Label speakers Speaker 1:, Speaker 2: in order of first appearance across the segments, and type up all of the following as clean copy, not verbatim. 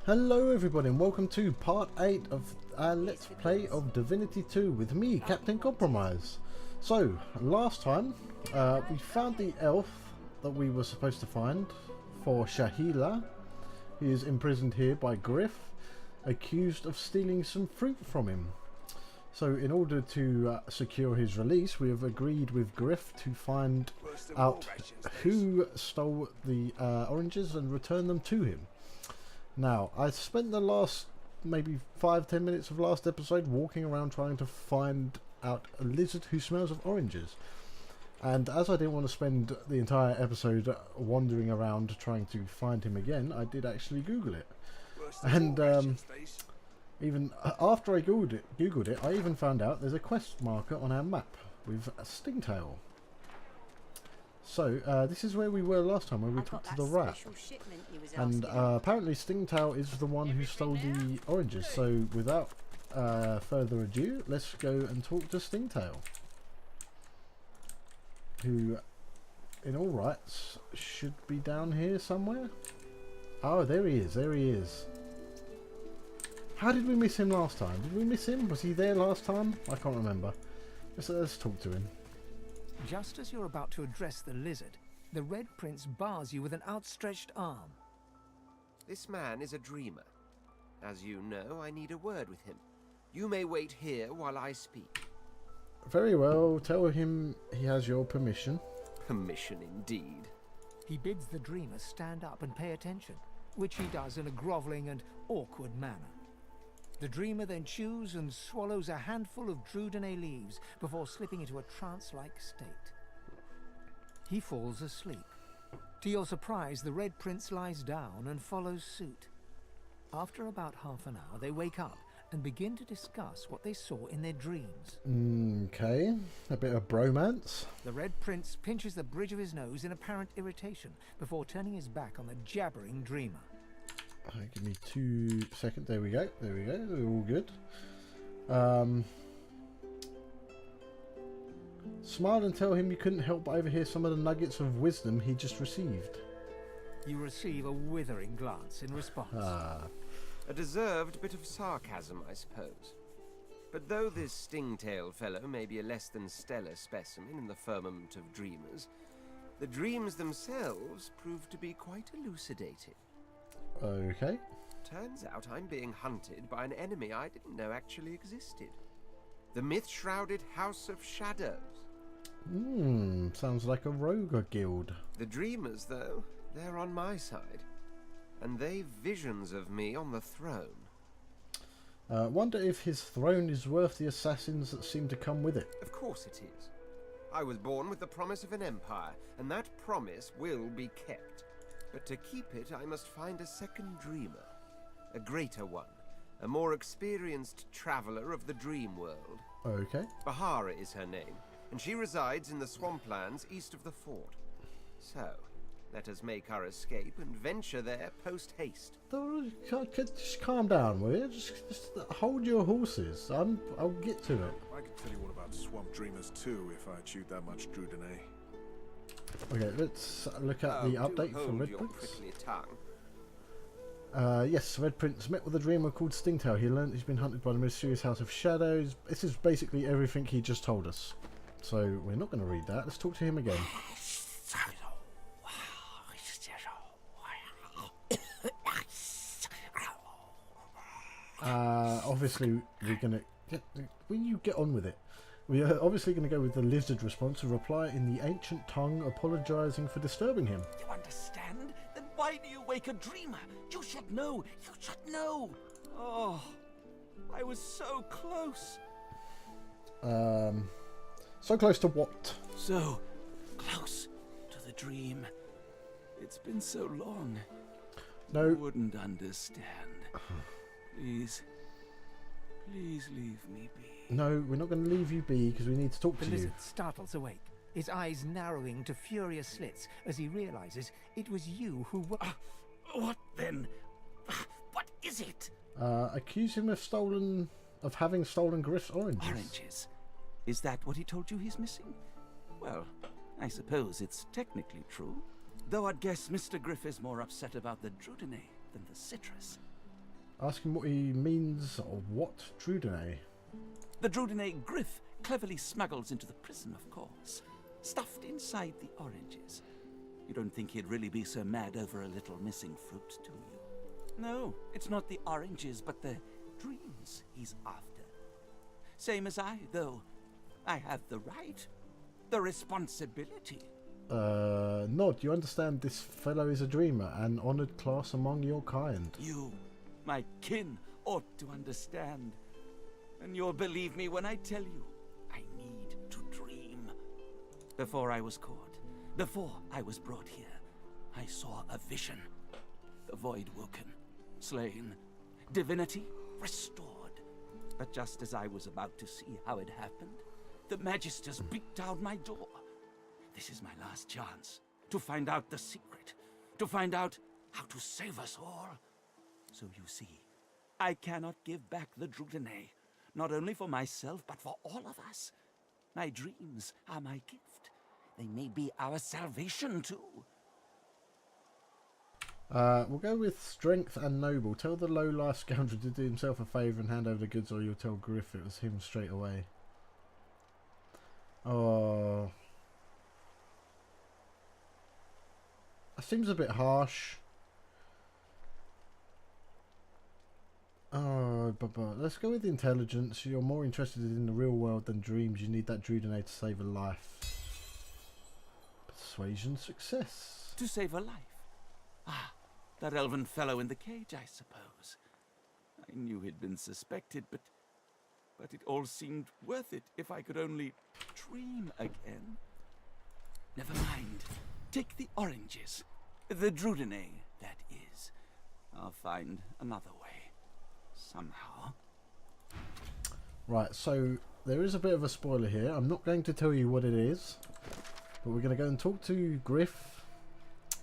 Speaker 1: Hello everybody and welcome to part 8 of our Let's Play of Divinity 2 with me, Captain Compromise. So, last time we found the elf that we were supposed to find for Shahila. He is imprisoned here by Griff, accused of stealing some fruit from him. So in order to secure his release, we have agreed with Griff to find out who stole the oranges and return them to him. Now, I spent the last maybe 5-10 minutes of last episode walking around trying to find out a lizard who smells of oranges. And as I didn't want to spend the entire episode wandering around trying to find him again, I did actually Google it. And even after I Googled it, I even found out there's a quest marker on our map with a stingtail. So, this is where we were last time, where we talked to the rat. And apparently Stingtail is the one who stole the oranges. So, without further ado, let's go and talk to Stingtail. Who, in all rights, should be down here somewhere. Oh, there he is, there he is. How did we miss him last time? Did we miss him? Was he there last time? I can't remember. Let's talk to him.
Speaker 2: Just as you're about to address the lizard, the Red Prince bars you with an outstretched arm.
Speaker 3: This man is a dreamer. As you know, I need a word with him. You may wait here while I speak.
Speaker 1: Very well, tell him he has your permission.
Speaker 3: Permission indeed.
Speaker 2: He bids the dreamer stand up and pay attention, which he does in a grovelling and awkward manner. The dreamer then chews and swallows a handful of Divinity leaves before slipping into a trance-like state. He falls asleep. To your surprise, the Red Prince lies down and follows suit. After about half an hour, they wake up and begin to discuss what they saw in their dreams.
Speaker 1: Okay, a bit of bromance.
Speaker 2: The Red Prince pinches the bridge of his nose in apparent irritation before turning his back on the jabbering dreamer.
Speaker 1: Give me 2 seconds. There we go. There we go. We're all good. Smile and tell him you couldn't help but overhear some of the nuggets of wisdom he just received.
Speaker 2: You receive a withering glance in response.
Speaker 3: A deserved bit of sarcasm, I suppose. But though this stingtail fellow may be a less than stellar specimen in the firmament of dreamers, the dreams themselves prove to be quite elucidating.
Speaker 1: Okay.
Speaker 3: Turns out I'm being hunted by an enemy I didn't know actually existed. The myth-shrouded House of Shadows.
Speaker 1: Sounds like a rogue guild.
Speaker 3: The dreamers, though, they're on my side. And they've visions of me on the throne.
Speaker 1: Wonder if his throne is worth the assassins that seem to come with it.
Speaker 3: Of course it is. I was born with the promise of an empire, and that promise will be kept. But to keep it, I must find a second dreamer. A greater one. A more experienced traveler of the dream world.
Speaker 1: Okay.
Speaker 3: Bahara is her name, and she resides in the swamplands east of the fort. So, let us make our escape and venture there post-haste.
Speaker 1: Just calm down, will you? Just hold your horses. I'll get to it.
Speaker 4: I can tell you all about swamp dreamers too if I chewed that much Divinity.
Speaker 1: Okay, let's look at the update for Red Prince. Yes, Red Prince met with a dreamer called Stingtail. He learned he's been hunted by the mysterious House of Shadows. This is basically everything he just told us. So we're not going to read that. Let's talk to him again. Obviously, we're going to... Will you get on with it? We are obviously going to go with the lizard response, a reply in the ancient tongue, apologising for disturbing him.
Speaker 5: You understand? Then why do you wake a dreamer? You should know! You should know! Oh, I was so close.
Speaker 1: So close to what?
Speaker 5: So close to the dream. It's been so long.
Speaker 1: No.
Speaker 5: You wouldn't understand. Please. Please leave me be.
Speaker 1: No, we're not going to leave you be because we need to talk to you.
Speaker 2: The lizard startles awake, his eyes narrowing to furious slits as he realizes it was you who were...
Speaker 5: What then? What is it?
Speaker 1: Accuse him of having stolen Griff's oranges.
Speaker 5: Oranges? Is that what he told you he's missing? Well, I suppose it's technically true. Though I'd guess Mr. Griff is more upset about the Divinity than the citrus.
Speaker 1: Ask him what he means, or what Drudene.
Speaker 5: The Drudene Griff cleverly smuggles into the prison, of course. Stuffed inside the oranges. You don't think he'd really be so mad over a little missing fruit, do you? No, it's not the oranges, but the dreams he's after. Same as I, though. I have the right, the responsibility.
Speaker 1: Nod, you understand this fellow is a dreamer, an honoured class among your kind.
Speaker 5: You, my kin, ought to understand. And you'll believe me when I tell you, I need to dream. Before I was caught, before I was brought here, I saw a vision. The void woken, slain, divinity restored. But just as I was about to see how it happened, the Magisters beat down my door. This is my last chance to find out the secret, to find out how to save us all. So you see, I cannot give back the Drudene, not only for myself, but for all of us. My dreams are my gift. They may be our salvation too.
Speaker 1: We'll go with strength and noble. Tell the low-life scoundrel to do himself a favour and hand over the goods, or you'll tell Griff it was him straight away. Oh, that seems a bit harsh. Oh, but let's go with intelligence. You're more interested in the real world than dreams. You need that Drudene to save a life. Persuasion success.
Speaker 5: To save a life. Ah, that elven fellow in the cage, I suppose. I knew he'd been suspected, but it all seemed worth it if I could only dream again. Never mind. Take the oranges. The Drudene, that is. I'll find another way. Somehow.
Speaker 1: Right, so there is a bit of a spoiler here. I'm not going to tell you what it is, but we're going to go and talk to Griff,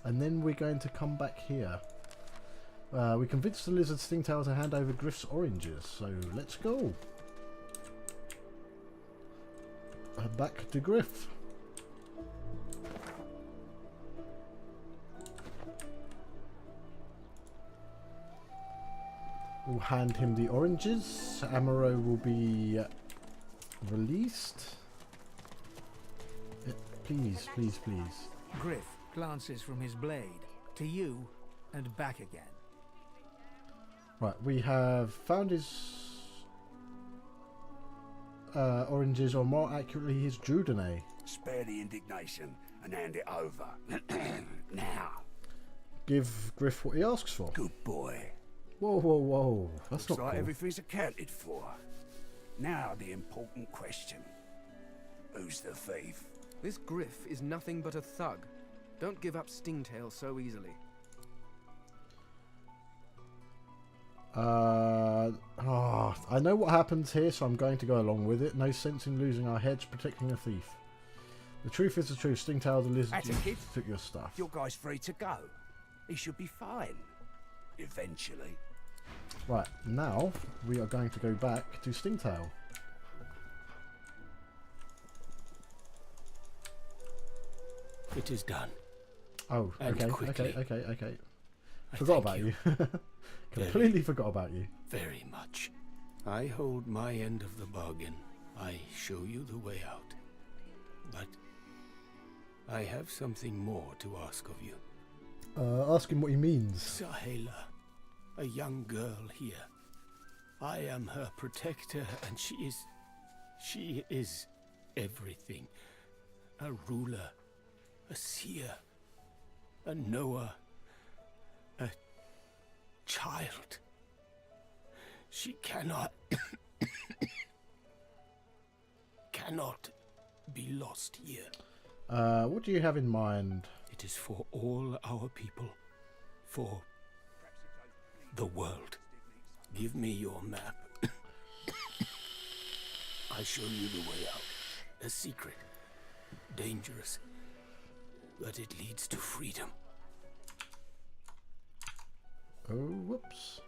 Speaker 1: and then we're going to come back here. We convinced the lizard Stingtail to hand over Griff's oranges, so let's go. Back to Griff. We'll hand him the oranges. Amyro will be released. Please, please, please.
Speaker 2: Griff glances from his blade to you and back again.
Speaker 1: Right, we have found his oranges, or more accurately his Drudene.
Speaker 6: Spare the indignation and hand it over. Now.
Speaker 1: Give Griff what he asks for.
Speaker 6: Good boy.
Speaker 1: Whoa, whoa, whoa. That's
Speaker 6: Looks
Speaker 1: not
Speaker 6: like
Speaker 1: cool.
Speaker 6: everything's accounted for. Now the important question. Who's the thief?
Speaker 7: This Griff is nothing but a thug. Don't give up Stingtail so easily.
Speaker 1: I know what happens here, so I'm going to go along with it. No sense in losing our heads protecting a thief. The truth is the truth. Stingtail the lizard
Speaker 6: That's a kid.
Speaker 1: took your stuff.
Speaker 6: Your guy's free to go. He should be fine. Eventually.
Speaker 1: Right, now we are going to go back to Stingtail.
Speaker 8: It is done.
Speaker 1: Oh,
Speaker 8: And
Speaker 1: okay,
Speaker 8: quickly.
Speaker 1: okay.
Speaker 8: I
Speaker 1: Forgot
Speaker 8: thank
Speaker 1: about you.
Speaker 8: you.
Speaker 1: Completely forgot about you.
Speaker 8: Very much. I hold my end of the bargain. I show you the way out. But I have something more to ask of you.
Speaker 1: Ask him what he means.
Speaker 8: Sahela, a young girl here. I am her protector, and she is everything. A ruler, a seer, a knower, a child. She cannot be lost here.
Speaker 1: What do you have in mind?
Speaker 8: It is for all our people, for the world. Give me your map. I show you the way out. A secret, dangerous, but it leads to freedom.
Speaker 1: Oh, whoops.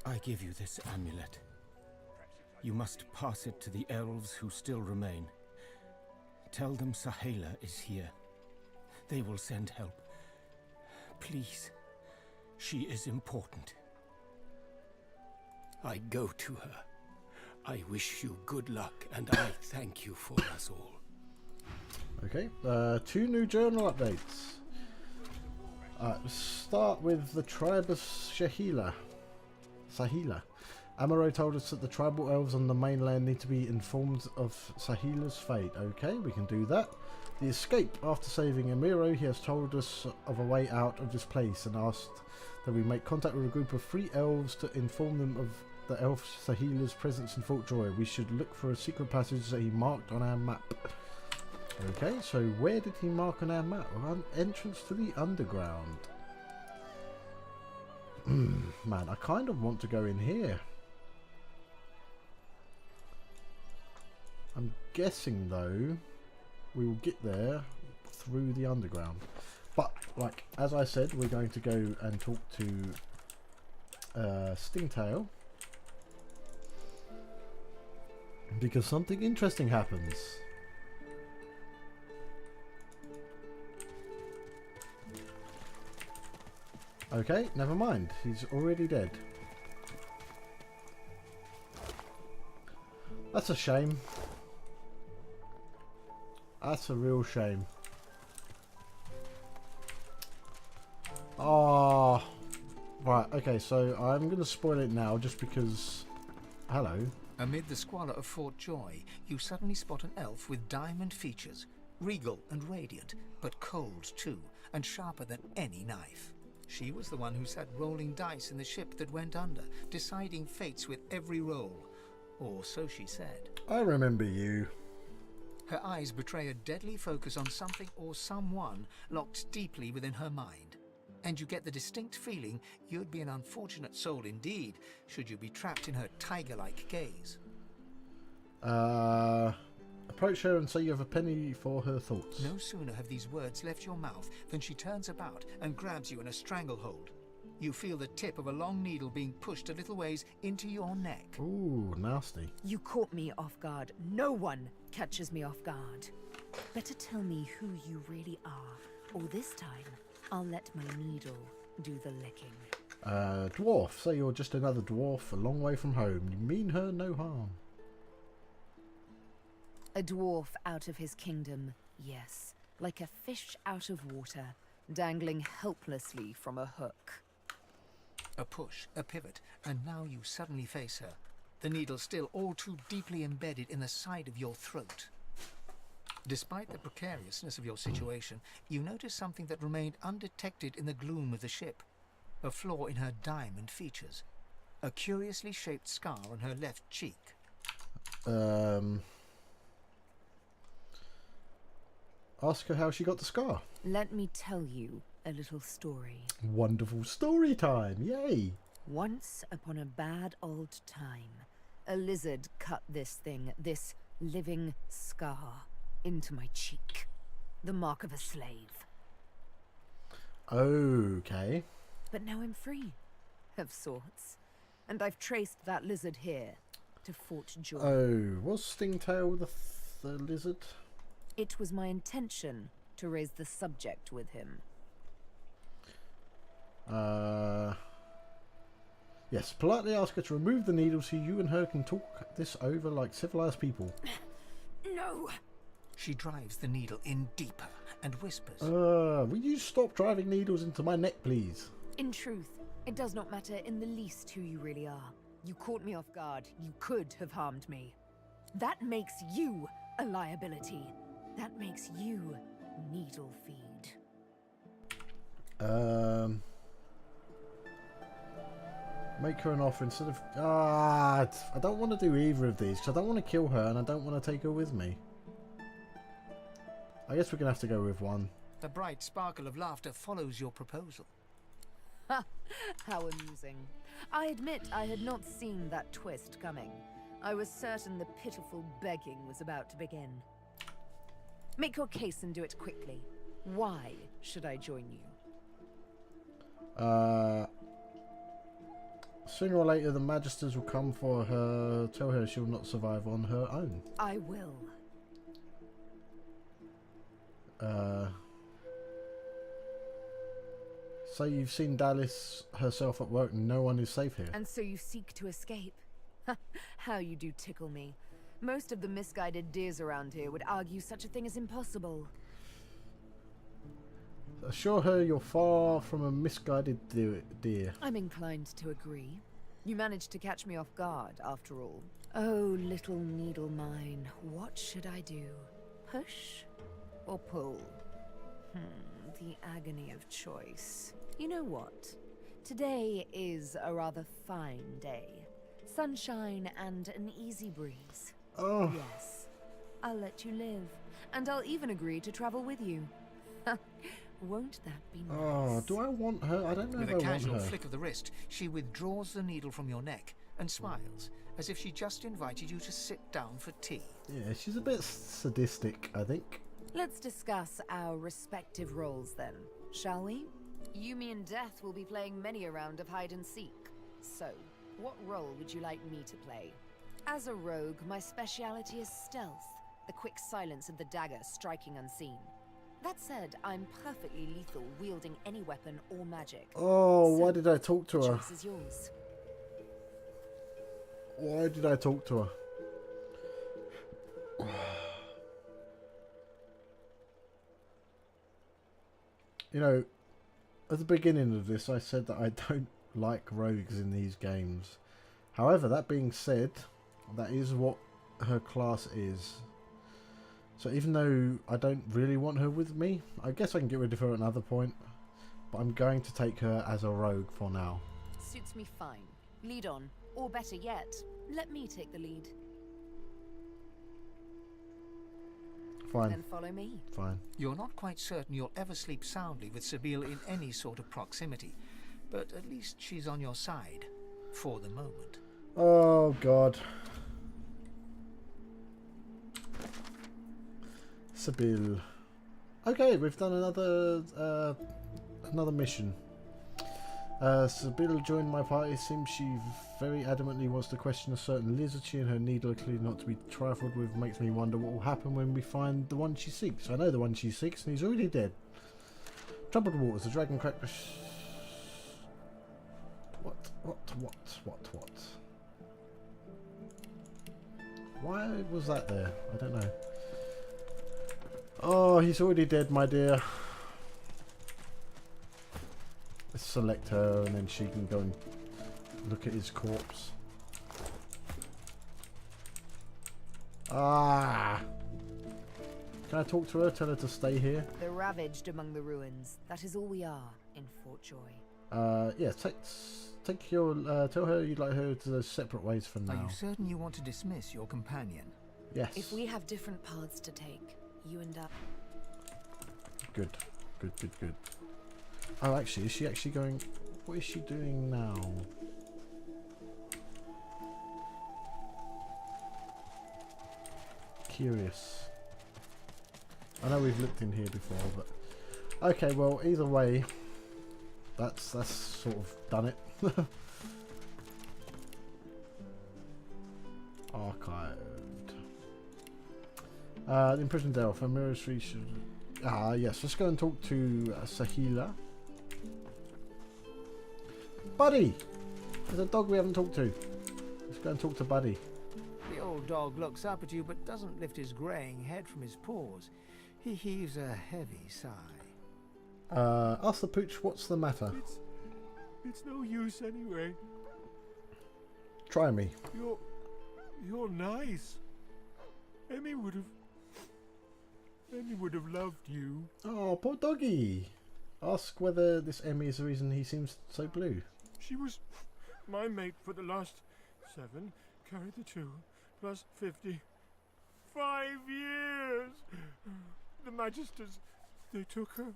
Speaker 9: I give you this amulet. You must pass it to the elves who still remain. Tell them Sahela is here. They will send help. Please. She is important.
Speaker 8: I go to her. I wish you good luck, and I thank you for us all.
Speaker 1: Okay, 2 new journal updates. Start with the tribe of Sahila. Amyro told us that the tribal elves on the mainland need to be informed of Sahila's fate. Okay, we can do that. The escape. After saving Amyro, he has told us of a way out of this place and asked that we make contact with a group of 3 elves to inform them of the elf Sahila's presence in Fort Joy. We should look for a secret passage that he marked on our map. Okay, so where did he mark on our map? Entrance to the underground. Man, I kind of want to go in here. I'm guessing though we will get there through the underground. But like as I said, we're going to go and talk to Stingtail because something interesting happens. Okay, never mind. He's already dead. That's a shame. That's a real shame. Oh, right. Okay, so I'm going to spoil it now just because... Hello.
Speaker 2: Amid the squalor of Fort Joy, you suddenly spot an elf with diamond features. Regal and radiant, but cold too, and sharper than any knife. She was the one who sat rolling dice in the ship that went under, deciding fates with every roll. Or so she said.
Speaker 1: I remember you.
Speaker 2: Her eyes betray a deadly focus on something or someone locked deeply within her mind. And you get the distinct feeling you'd be an unfortunate soul indeed, should you be trapped in her tiger-like gaze.
Speaker 1: Approach her and say you have a penny for her thoughts.
Speaker 2: No sooner have these words left your mouth than she turns about and grabs you in a stranglehold. You feel the tip of a long needle being pushed a little ways into your neck.
Speaker 1: Ooh, nasty.
Speaker 10: You caught me off guard. No one catches me off guard. Better tell me who you really are, or this time I'll let my needle do the licking.
Speaker 1: Dwarf. Say you're just another dwarf a long way from home. You mean her no harm.
Speaker 10: A dwarf out of his kingdom, yes. Like a fish out of water, dangling helplessly from a hook.
Speaker 2: A push, a pivot, and now you suddenly face her. The needle still all too deeply embedded in the side of your throat. Despite the precariousness of your situation, you notice something that remained undetected in the gloom of the ship. A flaw in her diamond features. A curiously shaped scar on her left cheek.
Speaker 1: Ask her how she got the scar.
Speaker 10: Let me tell you a little story.
Speaker 1: Wonderful story time, yay!
Speaker 10: Once upon a bad old time, a lizard cut this thing, this living scar, into my cheek. The mark of a slave.
Speaker 1: Okay.
Speaker 10: But now I'm free, of sorts. And I've traced that lizard here, to Fort Joy.
Speaker 1: Oh, was Stingtail the lizard?
Speaker 10: It was my intention to raise the subject with him.
Speaker 1: Yes, politely ask her to remove the needle so you and her can talk this over like civilized people.
Speaker 10: No!
Speaker 2: She drives the needle in deeper and whispers.
Speaker 1: Will you stop driving needles into my neck, please?
Speaker 10: In truth, it does not matter in the least who you really are. You caught me off guard. You could have harmed me. That makes you a liability. That makes you needle feed.
Speaker 1: Make her an offer instead of... I don't want to do either of these, because I don't want to kill her and I don't want to take her with me. I guess we're going to have to go with one.
Speaker 2: The bright sparkle of laughter follows your proposal.
Speaker 10: Ha! How amusing. I admit I had not seen that twist coming. I was certain the pitiful begging was about to begin. Make your case and do it quickly. Why should I join you?
Speaker 1: Sooner or later the Magisters will come for her. Tell her she'll not survive on her own.
Speaker 10: I will.
Speaker 1: So you've seen Dallas herself at work and no one is safe here.
Speaker 10: And so you seek to escape? How you do tickle me. Most of the misguided deers around here would argue such a thing is impossible.
Speaker 1: Assure her you're far from a misguided deer.
Speaker 10: I'm inclined to agree. You managed to catch me off guard, after all. Oh, little needle mine, what should I do? Push or pull? The agony of choice. You know what? Today is a rather fine day. Sunshine and an easy breeze.
Speaker 1: Oh.
Speaker 10: Yes, I'll let you live, and I'll even agree to travel with you. Won't that be nice?
Speaker 1: Oh, do I want her? I don't know
Speaker 2: With
Speaker 1: if
Speaker 2: a
Speaker 1: I want
Speaker 2: casual
Speaker 1: her.
Speaker 2: flick of the wrist, she withdraws the needle from your neck and smiles, as if she just invited you to sit down for tea.
Speaker 1: Yeah, she's a bit sadistic, I think.
Speaker 10: Let's discuss our respective roles then, shall we? You, me, and Death will be playing many a round of hide and seek. So, what role would you like me to play? As a rogue, my speciality is stealth, the quick silence of the dagger striking unseen. That said, I'm perfectly lethal, wielding any weapon or magic.
Speaker 1: Oh,
Speaker 10: So,
Speaker 1: why did I talk to
Speaker 10: the
Speaker 1: her?
Speaker 10: choice is yours.
Speaker 1: Why did I talk to her? You know, at the beginning of this I said that I don't like rogues in these games. However, that being said, that is what her class is. So even though I don't really want her with me, I guess I can get rid of her at another point. But I'm going to take her as a rogue for now.
Speaker 10: Suits me fine. Lead on. Or better yet, let me take the lead.
Speaker 1: Fine.
Speaker 10: Then follow me.
Speaker 1: Fine.
Speaker 2: You're not quite certain you'll ever sleep soundly with Sabine in any sort of proximity, but at least she's on your side, for the moment.
Speaker 1: Oh, God. Sabine. Okay, we've done another mission. Sabine joined my party. It seems she very adamantly wants to question a certain lizard. She and her needle are clearly not to be trifled with. Makes me wonder what will happen when we find the one she seeks. I know the one she seeks, and he's already dead. Troubled waters. The dragon cracked the What? Why was that there? I don't know. Oh, he's already dead, my dear. Let's select her and then she can go and look at his corpse. Ah! Can I talk to her? Tell her to stay here?
Speaker 10: The ravaged among the ruins. That is all we are in Fort Joy.
Speaker 1: Yeah, take your, tell her you'd like her to go separate ways from now.
Speaker 2: Are you certain you want to dismiss your companion?
Speaker 1: Yes.
Speaker 10: If we have different paths to take, you and I...
Speaker 1: Good. Oh, actually, is she actually going... What is she doing now? Curious. I know we've looked in here before, but... Okay, well, either way, that's sort of done it. Archived. Imprisoned elf. Amyro Street should... yes, let's go and talk to Sahila. Buddy! There's a dog we haven't talked to. Let's go and talk to Buddy.
Speaker 2: The old dog looks up at you but doesn't lift his greying head from his paws. He heaves a heavy sigh.
Speaker 1: Ask the pooch what's the matter.
Speaker 11: It's no use anyway.
Speaker 1: Try me.
Speaker 11: You're nice. Emmy would have loved you.
Speaker 1: Oh, poor doggy. Ask whether this Emmy is the reason he seems so blue.
Speaker 11: She was my mate for the last 7, carry the 2, plus 50. 5 years! The Magisters, they took her.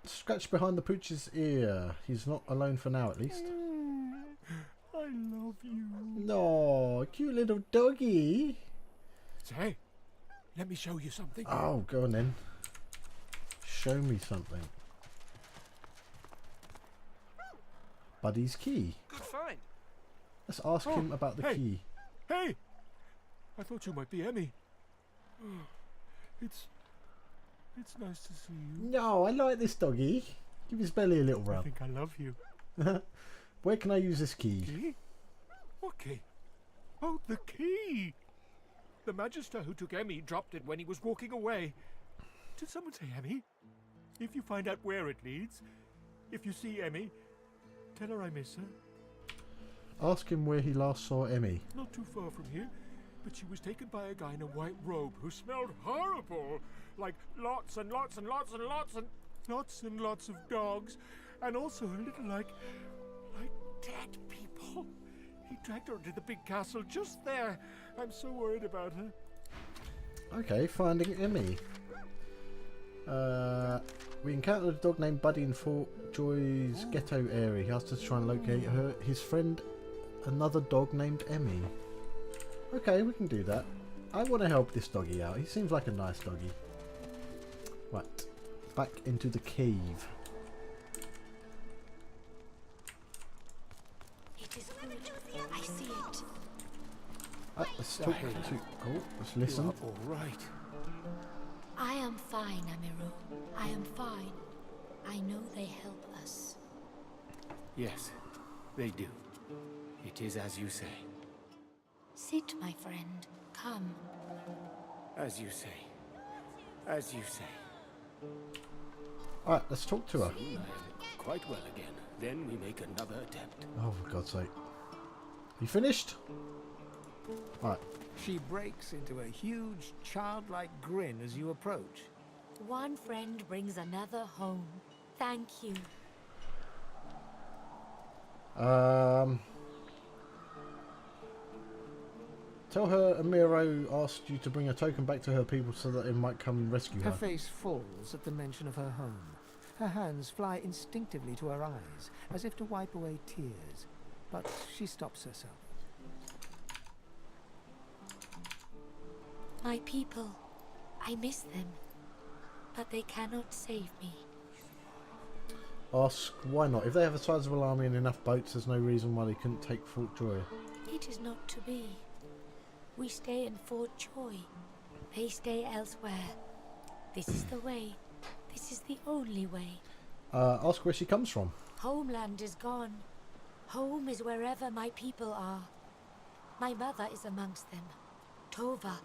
Speaker 1: Scratch behind the pooch's ear. He's not alone for now, at least.
Speaker 11: I love you.
Speaker 1: No, cute little doggy.
Speaker 11: Say, let me show you something.
Speaker 1: Oh, go on then. Show me something. Buddy's key.
Speaker 7: Good find.
Speaker 1: Let's ask him about the key.
Speaker 11: Hey! I thought you might be Emmy. It's nice to see you.
Speaker 1: No, I like this doggy. Give his belly a little
Speaker 11: I
Speaker 1: rub.
Speaker 11: think I love you.
Speaker 1: Where can I use this key?
Speaker 11: Key? What key? Oh, the key! The Magister who took Emmy dropped it when he was walking away. Did someone say Emmy? If you find out where it leads, if you see Emmy, tell her I miss her.
Speaker 1: Ask him where he last saw Emmy.
Speaker 11: Not too far from here, but she was taken by a guy in a white robe who smelled horrible. Like lots and lots and lots and lots and lots and lots of dogs. And also a little like dead people. He dragged her into the big castle just there. I'm so worried about her.
Speaker 1: Okay, finding Emmy. We encountered a dog named Buddy in Fort Joy's ghetto area. He asked us to try and locate her. His friend, another dog named Emmy. Okay, we can do that. I want to help this doggy out. He seems like a nice doggy. Right, back into the cave.
Speaker 12: It is good. I see it.
Speaker 1: Let's talk to... Oh, let's listen.
Speaker 8: You are all right.
Speaker 12: I am fine, Amyro. I am fine. I know they help us.
Speaker 8: Yes, they do. It is as you say.
Speaker 12: Sit, my friend. Come.
Speaker 8: As you say. As you say.
Speaker 1: Alright, let's talk to her.
Speaker 8: I am quite well again. Then we make another attempt.
Speaker 1: Oh, for God's sake. You finished? Alright.
Speaker 2: She breaks into a huge, childlike grin as you approach.
Speaker 12: One friend brings another home. Thank you.
Speaker 1: Tell her Amyro asked you to bring a token back to her people so that they might come and rescue her.
Speaker 2: Her face falls at the mention of her home. Her hands fly instinctively to her eyes, as if to wipe away tears. But she stops herself.
Speaker 12: My people. I miss them. But they cannot save me.
Speaker 1: Ask why not. If they have a sizable army and enough boats, there's no reason why they couldn't take Fort Joy.
Speaker 12: It is not to be. We stay in Fort Joy. They stay elsewhere. This is the way. This is the only way.
Speaker 1: Ask where she comes from.
Speaker 12: Homeland is gone. Home is wherever my people are. My mother is amongst them. Tova,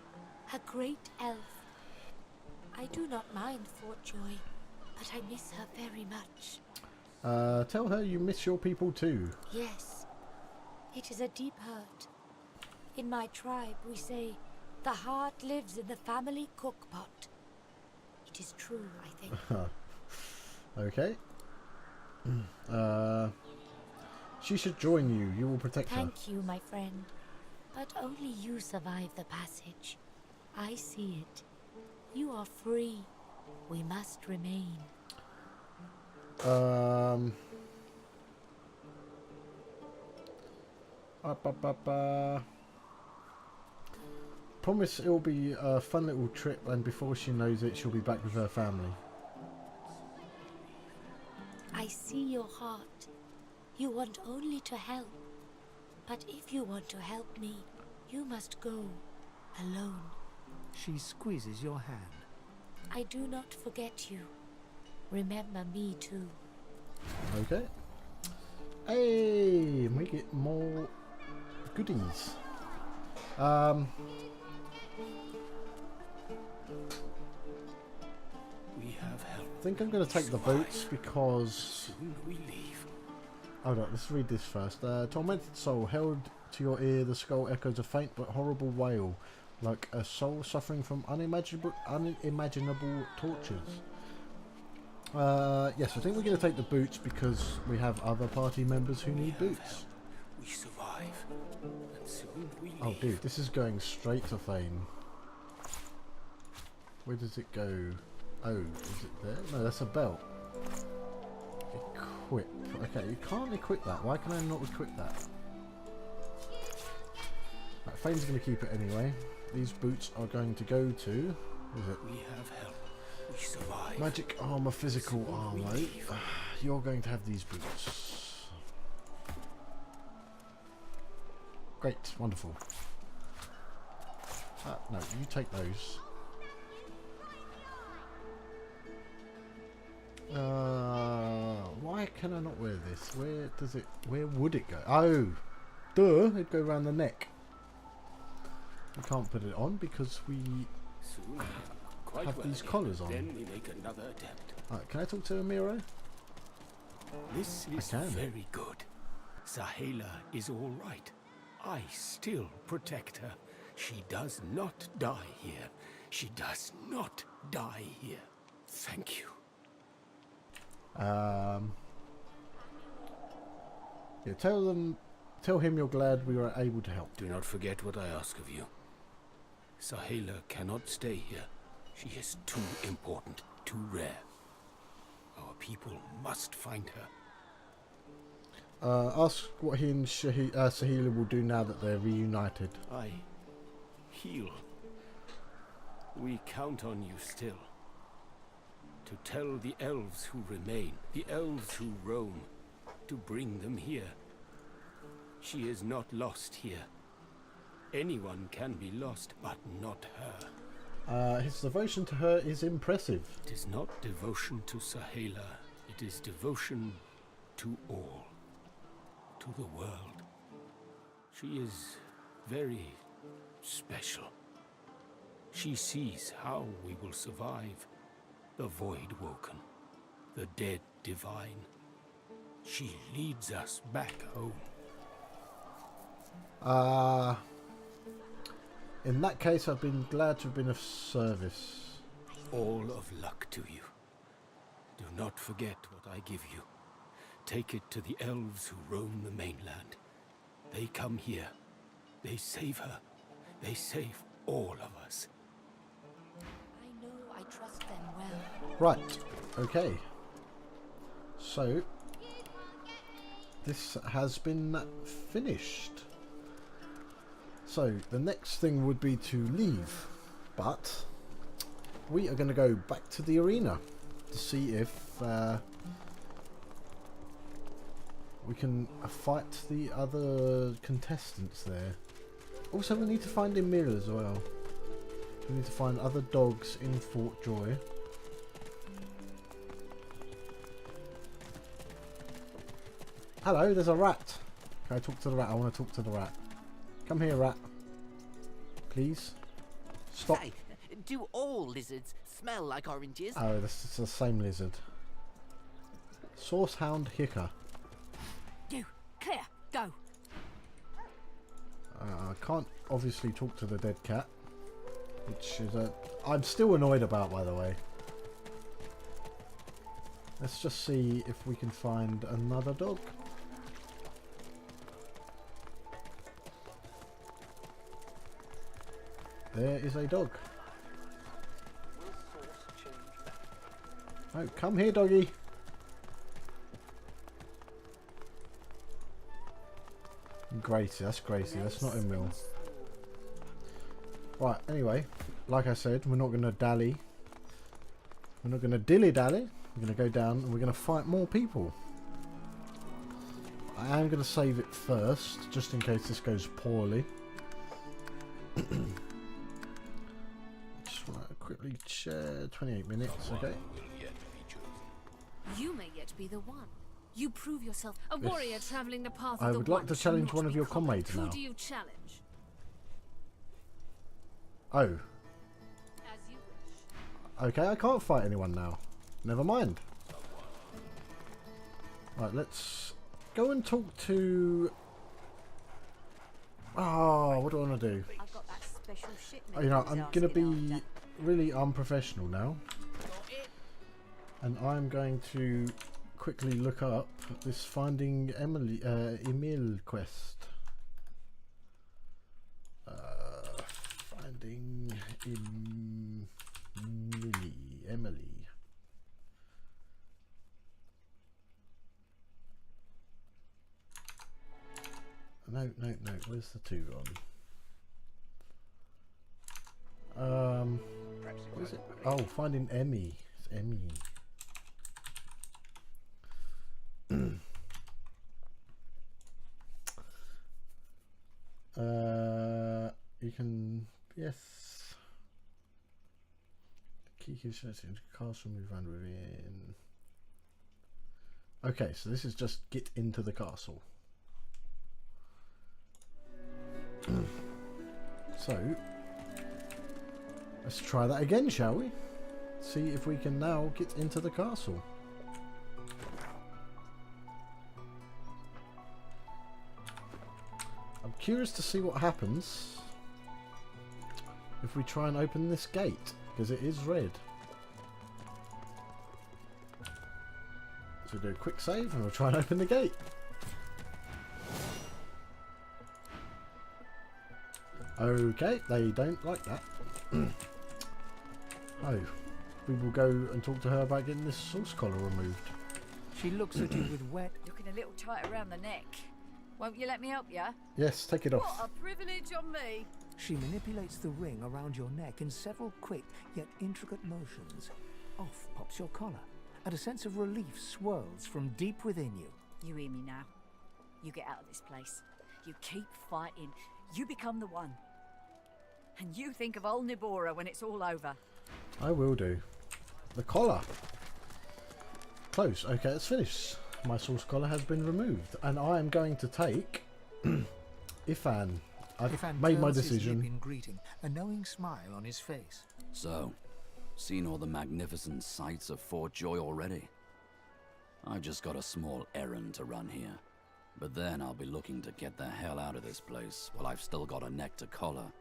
Speaker 12: a great elf. I do not mind Fort Joy, but I miss her very much.
Speaker 1: Tell her you miss your people too.
Speaker 12: Yes. It is a deep hurt. In my tribe, we say, the heart lives in the family cookpot. It is true, I think.
Speaker 1: Okay. She should join you. You will protect her.
Speaker 12: Thank you, my friend. But only you survive the passage. I see it. You are free. We must remain.
Speaker 1: Promise it'll be a fun little trip, and before she knows it, she'll be back with her family.
Speaker 12: I see your heart. You want only to help. But if you want to help me, you must go alone.
Speaker 2: She squeezes your hand.
Speaker 12: I do not forget you. Remember me too.
Speaker 1: Okay. Hey, we get more goodies.
Speaker 8: We have help.
Speaker 1: I think I'm going to take the boots because...
Speaker 8: Soon we leave.
Speaker 1: Hold on, let's read this first. Tormented soul, held to your ear, the skull echoes a faint but horrible wail, like a soul suffering from unimaginable tortures. Yes, I think we're going to take the boots because we have other party members who need boots.
Speaker 8: We survive. And soon we leave.
Speaker 1: Oh dude, this is going straight to Fame. Where does it go? Oh, is it there? No, that's a belt. Equip. Okay, you can't equip that. Why can I not equip that? Right, Fane's going to keep it anyway. These boots are going to go to... Is it?
Speaker 8: We have help. We survive.
Speaker 1: Magic armor, physical armor. You're going to have these boots. Great, wonderful. No, you take those. Why can I not wear this? Where would it go? Oh, duh, it'd go around the neck. We can't put it on because we have these collars on.
Speaker 8: Then we make another attempt.
Speaker 1: Right, can I talk to Amyro?
Speaker 8: This is very good. Sahela is all right. I still protect her. She does not die here. She does not die here. Thank you.
Speaker 1: Yeah, tell him you're glad we were able to help.
Speaker 8: Do not forget what I ask of you. Sahela cannot stay here. She is too important, too rare. Our people must find her.
Speaker 1: Ask what he and Sahela will do now that they're reunited.
Speaker 8: I heal. We count on you still. To tell the elves who remain, the elves who roam, to bring them here. She is not lost here. Anyone can be lost, but not her.
Speaker 1: His devotion to her is impressive.
Speaker 8: It is not devotion to Sahela. It is devotion to all. To the world. She is very special. She sees how we will survive. The void woken. The dead divine. She leads us back home.
Speaker 1: In that case, I've been glad to have been of service.
Speaker 8: All of luck to you. Do not forget what I give you. Take it to the elves who roam the mainland. They come here. They save her. They save all of us.
Speaker 12: I know I trust them well.
Speaker 1: Right, okay. So, this has been finished. So, the next thing would be to leave. But, we are going to go back to the arena to see if we can fight the other contestants there. Also, we need to find Emil as well. We need to find other dogs in Fort Joy. Hello, there's a rat. Can I talk to the rat? I want to talk to the rat. Come here, rat. Please. Stop.
Speaker 13: Hey, do all lizards smell like oranges?
Speaker 1: Oh, this is the same lizard. Sourcehound Hicker.
Speaker 10: You, clear, go.
Speaker 1: I can't obviously talk to the dead cat, which is I'm still annoyed about, by the way. Let's just see if we can find another dog. There is a dog. Oh, come here, doggy. Gracie, that's Gracie, that's not Emil. Right, anyway, like I said, we're not going to dally. We're not going to dilly-dally. We're going to go down and we're going to fight more people. I am going to save it first, just in case this goes poorly. Just want to quickly share 28 minutes, okay?
Speaker 14: You may yet be the one. You prove yourself a warrior traveling the path of the
Speaker 1: I would like to challenge one of your comrades now.
Speaker 14: Who do you challenge?
Speaker 1: Oh.
Speaker 14: As you wish.
Speaker 1: Okay, I can't fight anyone now. Never mind. Right, let's go and talk to... Oh, what do I want to do?
Speaker 14: I've got that special shit.
Speaker 1: You know, I'm going to be really unprofessional now. And I'm going to quickly look up this Finding Emil quest. Finding Emily. No, where's the 2 gone? What is it? Oh, Finding Emmy. It's Emmy. You can Yes. Key consists into castle, move around within. Okay, so this is just get into the castle. So let's try that again, shall we? See if we can now get into the castle. I'm curious to see what happens if we try and open this gate, because it is red. So we'll do a quick save and we'll try and open the gate. Okay, they don't like that. Oh, we will go and talk to her about getting this source collar removed.
Speaker 2: She looks at you with wet...
Speaker 15: Looking a little tight around the neck. Won't you let me help you?
Speaker 1: Yes, take it off.
Speaker 15: What a privilege on me.
Speaker 2: She manipulates the ring around your neck in several quick yet intricate motions. Off pops your collar, and a sense of relief swirls from deep within you.
Speaker 15: You hear me now? You get out of this place. You keep fighting. You become the one. And you think of old Nibora when it's all over.
Speaker 1: I will do. The collar. Close. Okay, it's finished. My source collar has been removed, and I am going to take Ifan. I've made my decision.
Speaker 2: In greeting, a knowing smile on his face.
Speaker 16: So, seen all the magnificent sights of Fort Joy already? I've just got a small errand to run here. But then I'll be looking to get the hell out of this place while I've still got a neck to collar.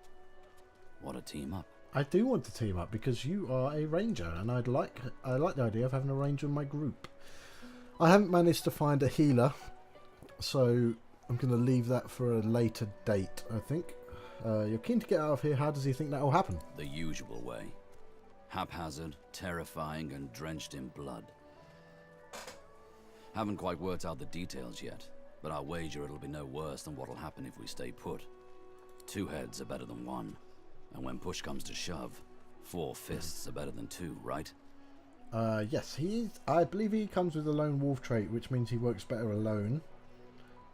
Speaker 16: Want to team up?
Speaker 1: I do want to team up because you are a ranger, and I like the idea of having a ranger in my group. I haven't managed to find a healer, so I'm going to leave that for a later date, I think. You're keen to get out of here. How does he think that will happen?
Speaker 16: The usual way. Haphazard, terrifying, and drenched in blood. Haven't quite worked out the details yet, but I'll wager it'll be no worse than what'll happen if we stay put. 2 heads are better than 1, and when push comes to shove, 4 fists are better than 2, right?
Speaker 1: Yes, I believe he comes with a lone wolf trait, which means he works better alone.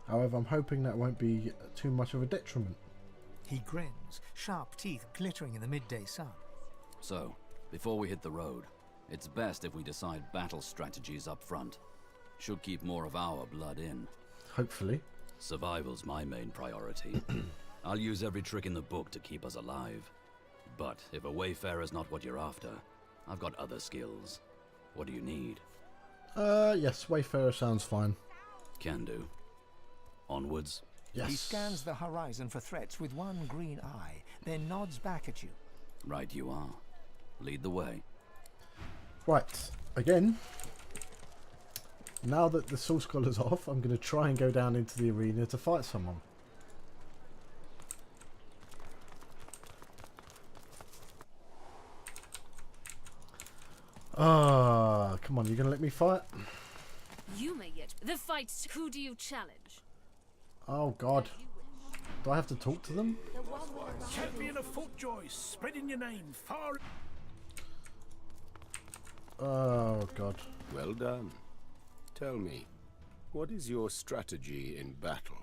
Speaker 1: However, I'm hoping that won't be too much of a detriment.
Speaker 2: He grins, sharp teeth glittering in the midday sun.
Speaker 16: So, before we hit the road, it's best if we decide battle strategies up front. Should keep more of our blood in.
Speaker 1: Hopefully.
Speaker 16: Survival's my main priority. I'll use every trick in the book to keep us alive. But if a wayfarer's not what you're after, I've got other skills. What do you need?
Speaker 1: Yes, wayfarer sounds fine.
Speaker 16: Can do. Onwards.
Speaker 1: Yes.
Speaker 2: He scans the horizon for threats with one green eye, then nods back at you.
Speaker 16: Right you are. Lead the way.
Speaker 1: Right, again. Now that the source collar's off, I'm going to try and go down into the arena to fight someone. Ah, come on, you're going to let me fight?
Speaker 14: You may yet. The fight's who do you challenge?
Speaker 1: Oh, God. Do I have to talk to them?
Speaker 6: Champion of Fort Joy, spreading your name far.
Speaker 1: Oh, God.
Speaker 8: Well done. Tell me, what is your strategy in battle?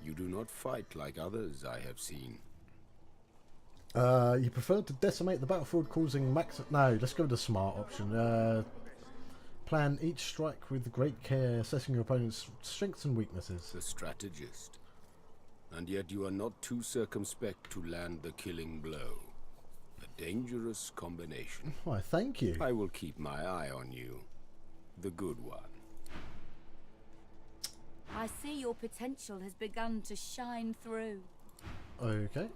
Speaker 8: You do not fight like others I have seen.
Speaker 1: You prefer to decimate the battlefield, causing max... No, let's go with the smart option. Plan each strike with great care, assessing your opponent's strengths and weaknesses.
Speaker 8: The strategist. And yet you are not too circumspect to land the killing blow. A dangerous combination.
Speaker 1: Why, thank you.
Speaker 8: I will keep my eye on you. The good one.
Speaker 12: I see your potential has begun to shine through.
Speaker 1: Okay.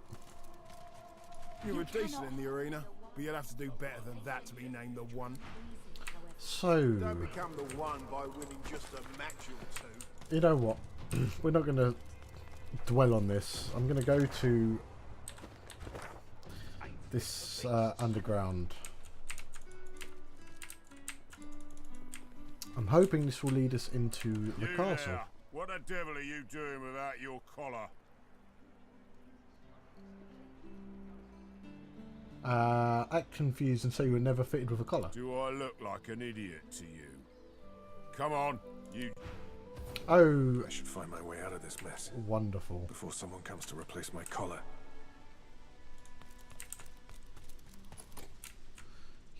Speaker 11: You were decent in the arena, but you'll have to do better than that to be named the one.
Speaker 1: So...
Speaker 11: Don't become the one by winning just a match or 2.
Speaker 1: You know what? We're not going to dwell on this. I'm going to go to this underground. I'm hoping this will lead us into the castle.
Speaker 11: What the devil are you doing without your collar?
Speaker 1: Act confused and say you were never fitted with a collar.
Speaker 11: Do I look like an idiot to you? Come on, you...
Speaker 1: Oh.
Speaker 4: I should find my way out of this mess.
Speaker 1: Wonderful.
Speaker 4: Before someone comes to replace my collar.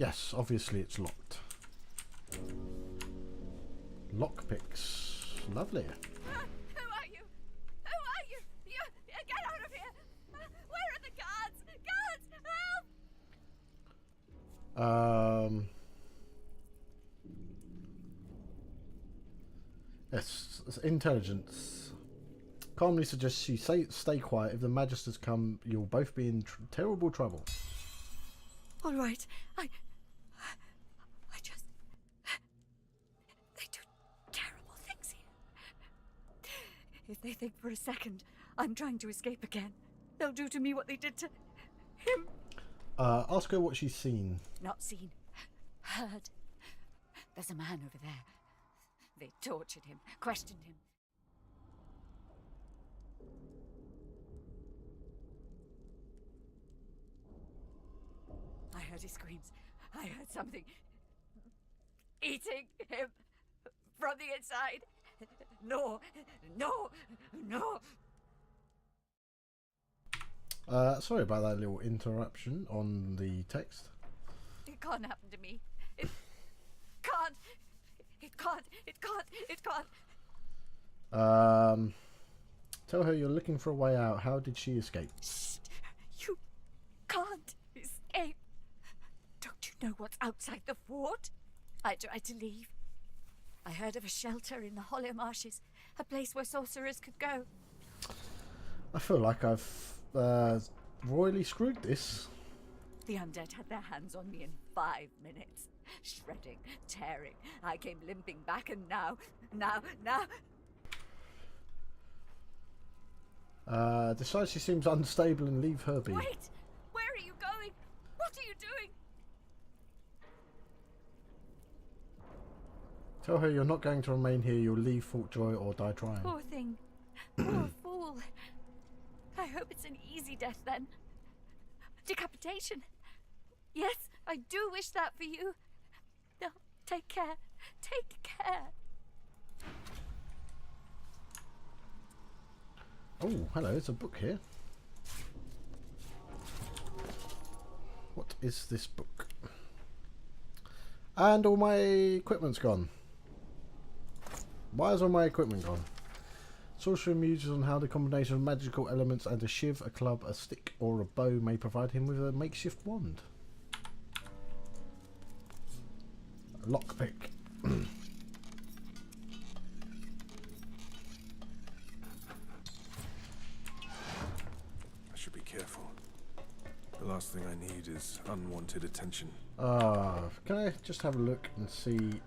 Speaker 1: Yes, obviously it's locked. Lockpicks. Lovely.
Speaker 15: Who are you? Who are you? Get out of here! Where are the guards? Guards, help!
Speaker 1: Yes, intelligence. Calmly suggests you stay quiet. If the Magisters come, you'll both be in terrible trouble.
Speaker 15: All right, I just... They do terrible things here. If they think for a second I'm trying to escape again, they'll do to me what they did to him.
Speaker 1: Ask her what she's seen.
Speaker 15: Not seen. Heard. There's a man over there. They tortured him, questioned him. I heard his screams. I heard something eating him from the inside. No, no, no.
Speaker 1: Sorry about that little interruption on the text.
Speaker 15: It can't happen to me. It can't. It can't. It can't. It can't.
Speaker 1: Tell her you're looking for a way out. How did she escape?
Speaker 15: Shh. You can't escape. Don't you know what's outside the fort? I tried to leave. I heard of a shelter in the Hollow Marshes, a place where sorcerers could go.
Speaker 1: I feel like I've royally screwed this.
Speaker 15: The undead had their hands on me in 5 minutes. Shredding, tearing. I came limping back, and now.
Speaker 1: Decide she seems unstable and leave her be.
Speaker 15: Wait! Where are you going? What are you doing?
Speaker 1: Tell her you're not going to remain here. You'll leave Fort Joy or die trying.
Speaker 15: Poor thing. Poor fool. I hope it's an easy death then. Decapitation. Yes, I do wish that for you. No, take care. Take care.
Speaker 1: Oh, hello, there's a book here. What is this book? And all my equipment's gone. Why is all my equipment gone? Sorcerer muses on how the combination of magical elements and a shiv, a club, a stick or a bow may provide him with a makeshift wand. A lockpick.
Speaker 4: I should be careful. The last thing I need is unwanted attention.
Speaker 1: Can I just have a look and see?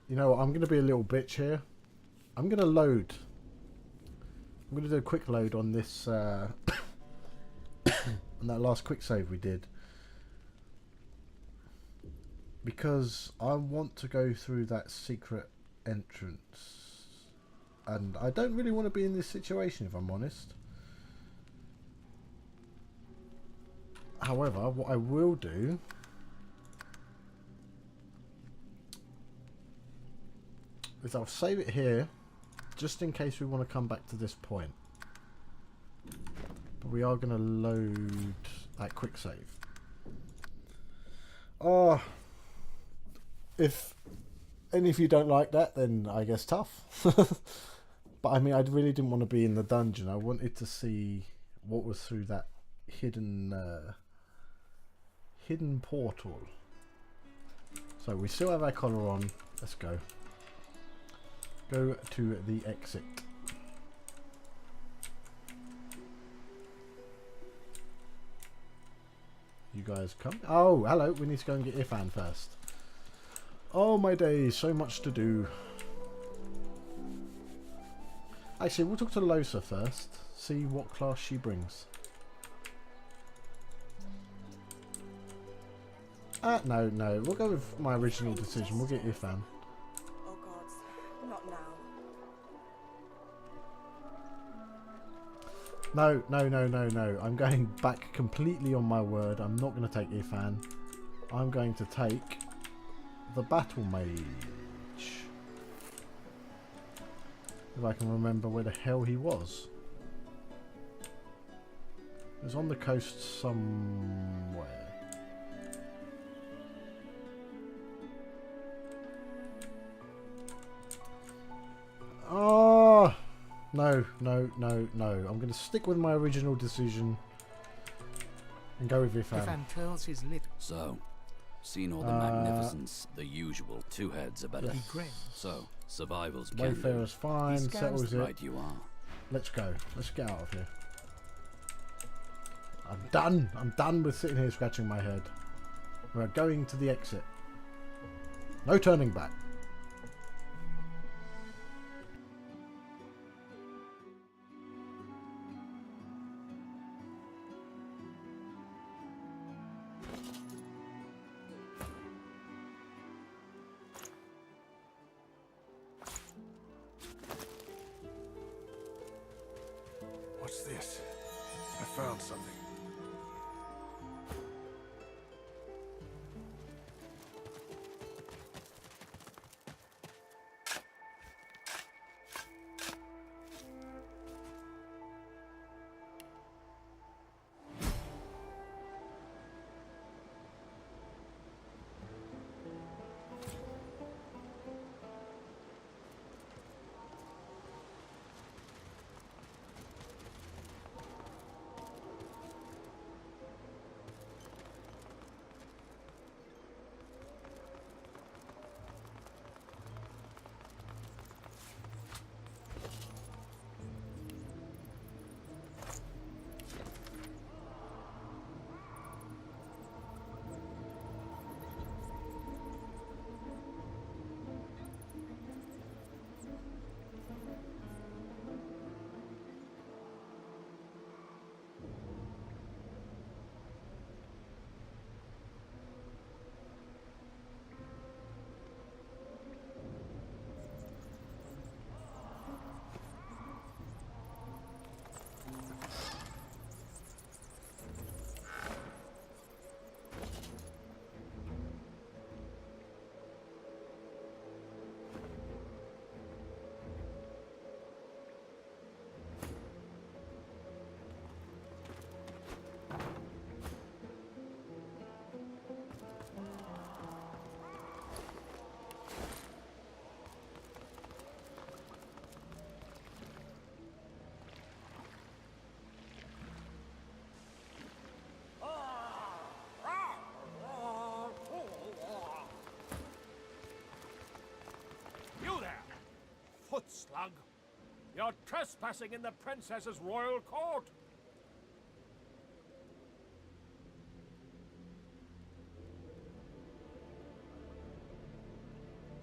Speaker 1: You know what, I'm going to be a little bitch here. I'm going to load. I'm going to do a quick load on this, on that last quick save we did. Because I want to go through that secret entrance. And I don't really want to be in this situation, if I'm honest. However, what I will do is I'll save it here just in case we want to come back to this point. But we are going to load that quick save. Oh, if any of you don't like that, then I guess tough. But I mean, I really didn't want to be in the dungeon. I wanted to see what was through that hidden hidden portal. So we still have our collar on. Let's go. Go to the exit. You guys come. Oh, hello. We need to go and get Ifan first. Oh my days, so much to do. Actually, we'll talk to Losa first. See what class she brings. No. We'll go with my original decision. We'll get Ifan.
Speaker 17: Oh God, not now.
Speaker 1: No, no, no, no, no. I'm going back completely on my word. I'm not going to take Ifan. I'm going to take the Battle Mage. If I can remember where the hell he was. He was on the coast somewhere. Oh! No, no, no, no. I'm going to stick with my original decision and go with Ifan.
Speaker 2: Ifan curls his lip.
Speaker 16: So, seen all the magnificence, the usual. Two heads are better.
Speaker 2: Yes.
Speaker 16: So, survival's
Speaker 1: Wayfarer's fine, settles it.
Speaker 16: Right you are.
Speaker 1: Let's go. Let's get out of here. I'm done. I'm done with sitting here scratching my head. We're going to the exit. No turning back.
Speaker 4: What's this? I found something.
Speaker 11: Slug. You're trespassing in the princess's royal court.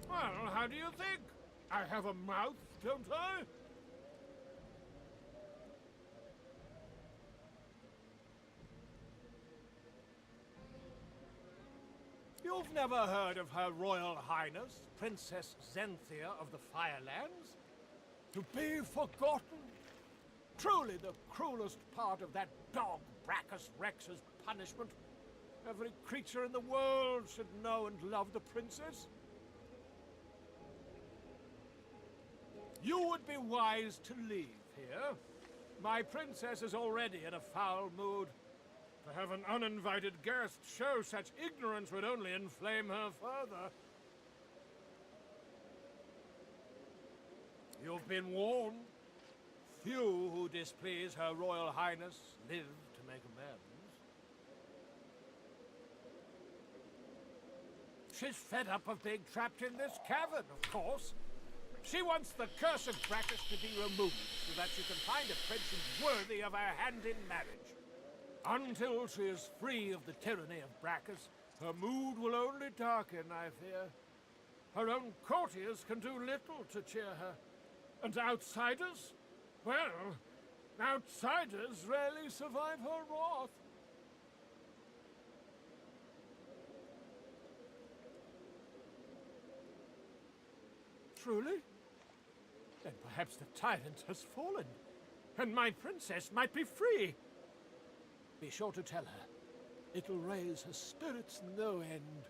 Speaker 11: Well, how do you think? I have a mouth, don't I? You've never heard of Her Royal Highness, Princess Zenthia of the Firelands? To be forgotten? Truly the cruelest part of that dog Brachus Rex's punishment. Every creature in the world should know and love the princess. You would be wise to leave here. My princess is already in a foul mood. To have an uninvited guest show such ignorance would only inflame her further. You've been warned. Few who displease Her Royal Highness live to make amends. She's fed up of being trapped in this cavern, of course. She wants the curse of Brachus to be removed so that she can find a prince worthy of her hand in marriage. Until she is free of the tyranny of Brachus, her mood will only darken, I fear. Her own courtiers can do little to cheer her. And outsiders? Well, outsiders rarely survive her wrath. Truly? Then perhaps the tyrant has fallen. and my princess might be free.
Speaker 8: Be sure to tell her. It'll raise her spirits no end.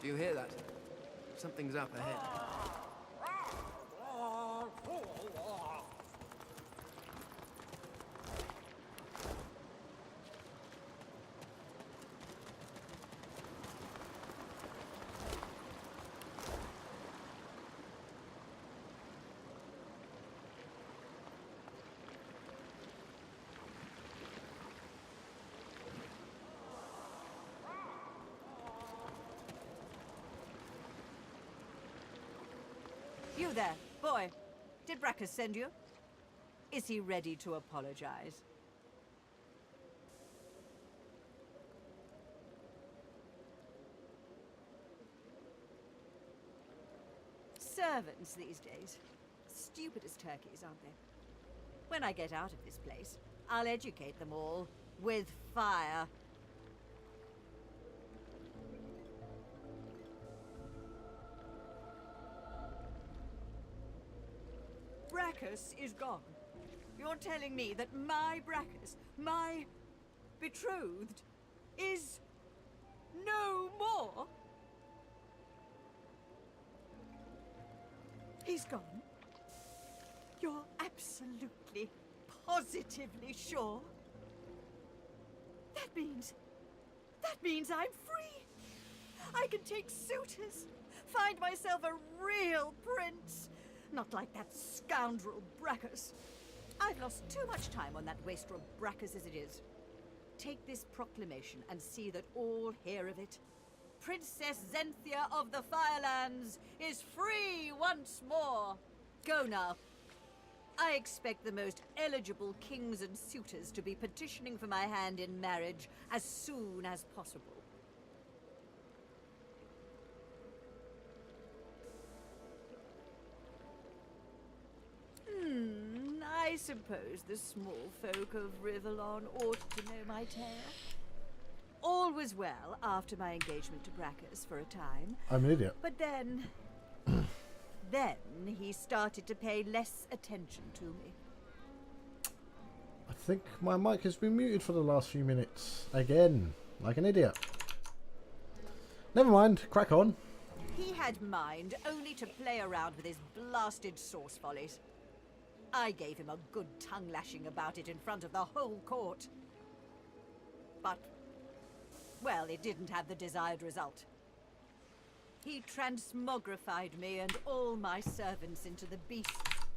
Speaker 7: Do you hear that? Something's up ahead.
Speaker 17: You there, boy. Did Brackus send you? Is he ready to apologize? Servants these days. Stupid as turkeys, aren't they? When I get out of this place, I'll educate them all with fire. Brackus is gone. You're telling me that my Brackus, my betrothed, is no more? He's gone? You're absolutely, positively sure? That means I'm free. I can take suitors, find myself a real prince. Not like that scoundrel Brackus. I've lost too much time on that wastrel Brackus as it is. Take this proclamation and see that all hear of it. Princess Zenthia of the Firelands is free once more. Go now. I expect the most eligible kings and suitors to be petitioning for my hand in marriage as soon as possible. I suppose the small folk of Rivellon ought to know my tale. All was well after my engagement to Brackus for a time.
Speaker 1: I'm an idiot.
Speaker 17: But then he started to pay less attention to me.
Speaker 1: I think my mic has been muted for the last few minutes. Again, like an idiot. Never mind, crack on.
Speaker 17: He had mind only to play around with his blasted sauce follies. I gave him a good tongue lashing about it in front of the whole court. But, well, it didn't have the desired result. He transmogrified me and all my servants into the beast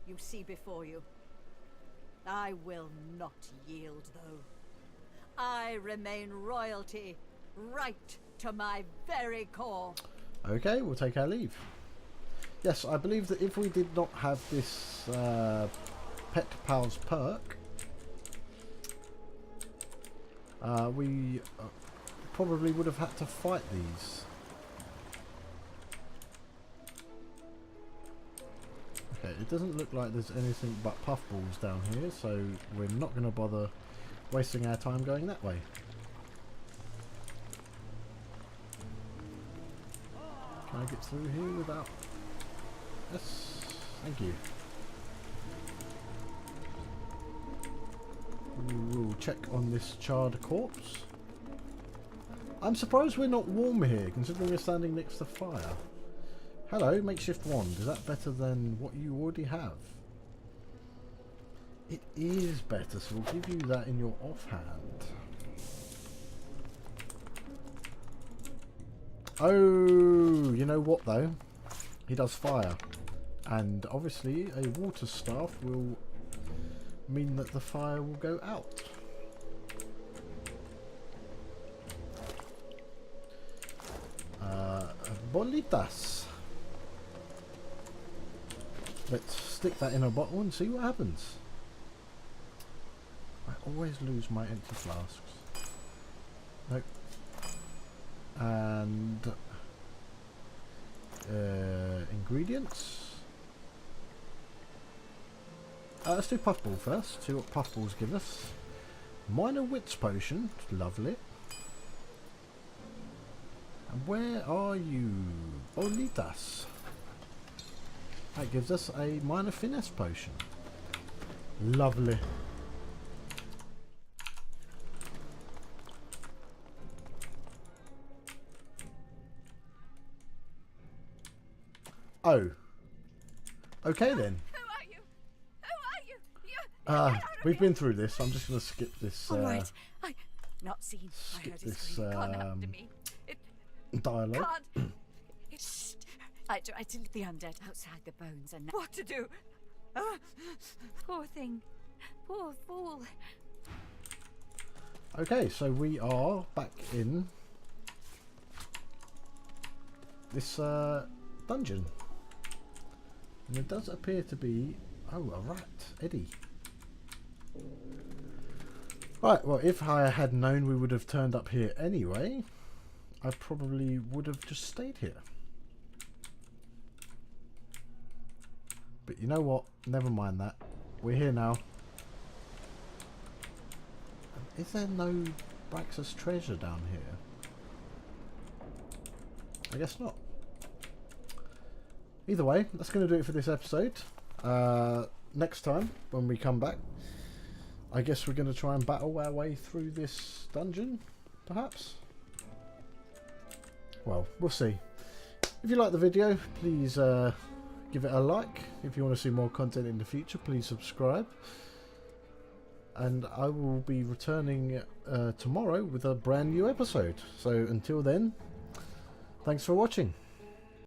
Speaker 17: you see before you. I will not yield, though. I remain royalty, right to my very core.
Speaker 1: Okay, we'll take our leave. Yes, I believe that if we did not have this Pet Pals perk, we probably would have had to fight these. Okay, it doesn't look like there's anything but puffballs down here, so we're not going to bother wasting our time going that way. Can I get through here without... Yes, thank you. We'll check on this charred corpse. I'm surprised we're not warm here, considering we're standing next to fire. Hello, makeshift wand. Is that better than what you already have? It is better, so we'll give you that in your offhand. Oh, you know what though? He does fire. And obviously a water staff will mean that the fire will go out. Bolitas. Let's stick that in a bottle and see what happens. I always lose my empty flasks. Nope. And ingredients. Let's do puffball first. See what puffballs give us. Minor wits potion, lovely. And where are you? Bolitas. That gives us a minor finesse potion. Lovely. Oh. Okay then. We've been through this. I'm just going to skip this.
Speaker 17: All right. I not seen. I heard his scream. Can't after me.
Speaker 1: Dialogue.
Speaker 17: Can't. I tried to leave the undead outside the bones, and what to do? Poor thing. Poor fool.
Speaker 1: Okay, so we are back in this dungeon, and it does appear to be a rat, Eddie. Right, well, if I had known we would have turned up here anyway, I probably would have just stayed here. But you know what? Never mind that. We're here now. Is there no Brax's treasure down here? I guess not. Either way, that's going to do it for this episode. Next time, when we come back, I guess we're going to try and battle our way through this dungeon, perhaps? Well, we'll see. If you like the video, please give it a like. If you want to see more content in the future, please subscribe. And I will be returning tomorrow with a brand new episode. So until then, thanks for watching.